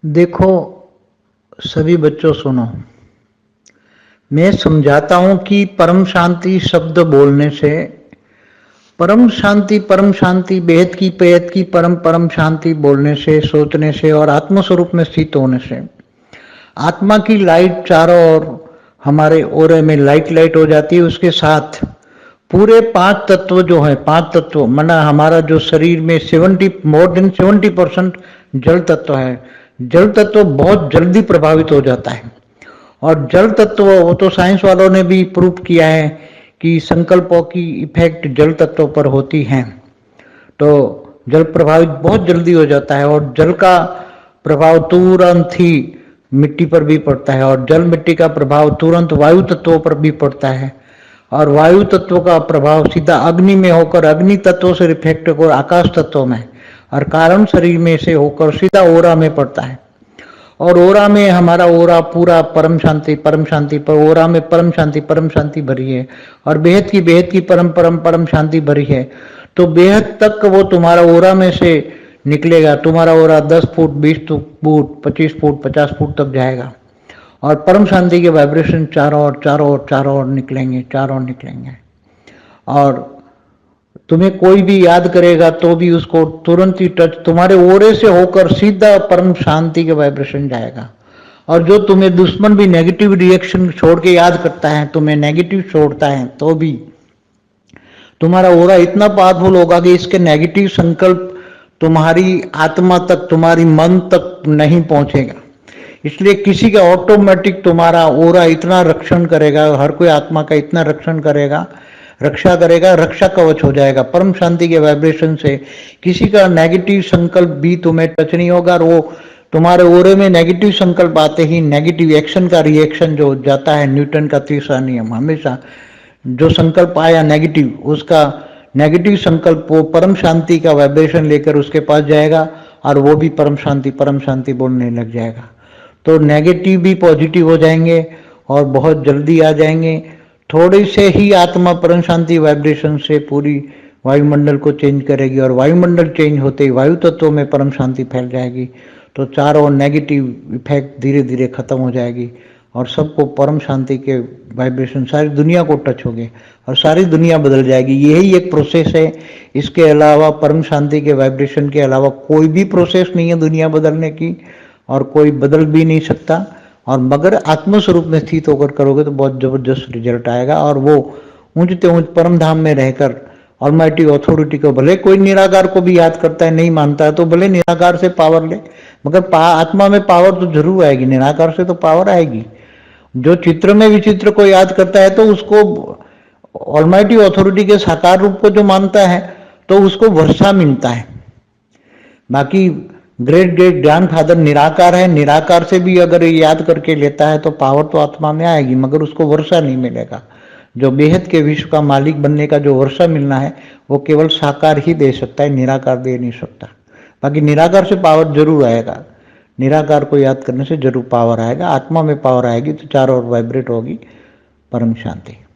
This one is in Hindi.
देखो, सभी बच्चों सुनो। मैं समझाता हूं कि परम शांति शब्द बोलने से परम शांति बेहद की परम परम शांति बोलने से, सोचने से और आत्म स्वरूप में स्थित होने से आत्मा की लाइट चारों ओर हमारे ओरे में लाइट लाइट हो जाती है। उसके साथ पूरे पांच तत्व जो है, पांच तत्व माना हमारा जो शरीर में 70% जल तत्व है। जल तत्व बहुत जल्दी प्रभावित हो जाता है। और जल तत्व, वो तो साइंस वालों ने भी प्रूव किया है कि संकल्पों की इफेक्ट जल तत्व पर होती है। तो जल प्रभावित बहुत जल्दी हो जाता है और जल का प्रभाव तुरंत ही मिट्टी पर भी पड़ता है और जल मिट्टी का प्रभाव तुरंत वायु तत्वों पर भी पड़ता है और वायु तत्व का प्रभाव सीधा अग्नि में होकर अग्नि तत्व से रिफ्लेक्ट होकर आकाश तत्व में और कारण शरीर में से होकर सीधा ओरा में पड़ता है। और ओरा में हमारा ओरा पूरा परम शांति पर ओरा में परम शांति भरी है और बेहद की परम शांति भरी है। तो बेहद तक वो तुम्हारा ओरा में से निकलेगा। तुम्हारा ओरा 10 फुट 20 फुट 25 फुट 50 फुट तक जाएगा और परम शांति के वाइब्रेशन चारों ओर निकलेंगे, चारों ओर निकलेंगे। और तुम्हें कोई भी याद करेगा तो भी उसको तुरंत ही टच तुम्हारे ओरे से होकर सीधा परम शांति के वाइब्रेशन जाएगा। और जो तुम्हें दुश्मन भी नेगेटिव रिएक्शन छोड़ के याद करता है, तुम्हें नेगेटिव छोड़ता है, तो भी तुम्हारा ओरा इतना पावरफुल होगा कि इसके नेगेटिव संकल्प तुम्हारी आत्मा तक, तुम्हारी मन तक नहीं पहुंचेगा। इसलिए किसी का ऑटोमेटिक तुम्हारा ओरा इतना रक्षण करेगा, हर कोई आत्मा का इतना रक्षण करेगा, रक्षा करेगा, रक्षा कवच हो जाएगा परम शांति के वाइब्रेशन से। किसी का नेगेटिव संकल्प भी तुम्हें टच नहीं होगा और वो तुम्हारे ओरे में नेगेटिव संकल्प आते ही नेगेटिव एक्शन का रिएक्शन जो जाता है, न्यूटन का तीसरा नियम, हमेशा जो संकल्प आया नेगेटिव, उसका नेगेटिव संकल्प वो परम शांति का वाइब्रेशन लेकर उसके पास जाएगा और वो भी परम शांति बोलने लग जाएगा। तो नेगेटिव भी पॉजिटिव हो जाएंगे और बहुत जल्दी आ जाएंगे। थोड़ी से ही आत्मा परम शांति वाइब्रेशन से पूरी वायुमंडल को चेंज करेगी और वायुमंडल चेंज होते ही वायु तत्वों में परम शांति फैल जाएगी। तो चारों नेगेटिव इफेक्ट धीरे धीरे खत्म हो जाएगी और सबको परम शांति के वाइब्रेशन सारी दुनिया को टच हो गए और सारी दुनिया बदल जाएगी। यही एक प्रोसेस है। इसके अलावा परम शांति के वाइब्रेशन के अलावा कोई भी प्रोसेस नहीं है दुनिया बदलने की और कोई बदल भी नहीं सकता। और मगर आत्मस्वरूप में स्थित होकर करोगे तो बहुत जबरदस्त रिजल्ट आएगा। और वो ऊंचते ऊंच परम धाम में रहकर ऑलमाइटी अथॉरिटी को, भले कोई निराकार को भी याद करता है, नहीं मानता है तो भले निराकार से पावर ले, मगर आत्मा में पावर तो जरूर आएगी, निराकार से तो पावर आएगी। जो चित्र में विचित्र को याद करता है तो उसको ऑलमाइटी अथॉरिटी के साकार रूप को जो मानता है तो उसको वर्षा मिलता है। बाकी ग्रेट ग्रेट ज्ञान फादर निराकार है, निराकार से भी अगर याद करके लेता है तो पावर तो आत्मा में आएगी, मगर उसको वर्षा नहीं मिलेगा। जो बेहद के विश्व का मालिक बनने का जो वर्षा मिलना है वो केवल साकार ही दे सकता है, निराकार दे नहीं सकता। बाकी निराकार से पावर जरूर आएगा, निराकार को याद करने से जरूर पावर आएगा, आत्मा में पावर आएगी तो चारों ओर वाइब्रेट होगी परम शांति।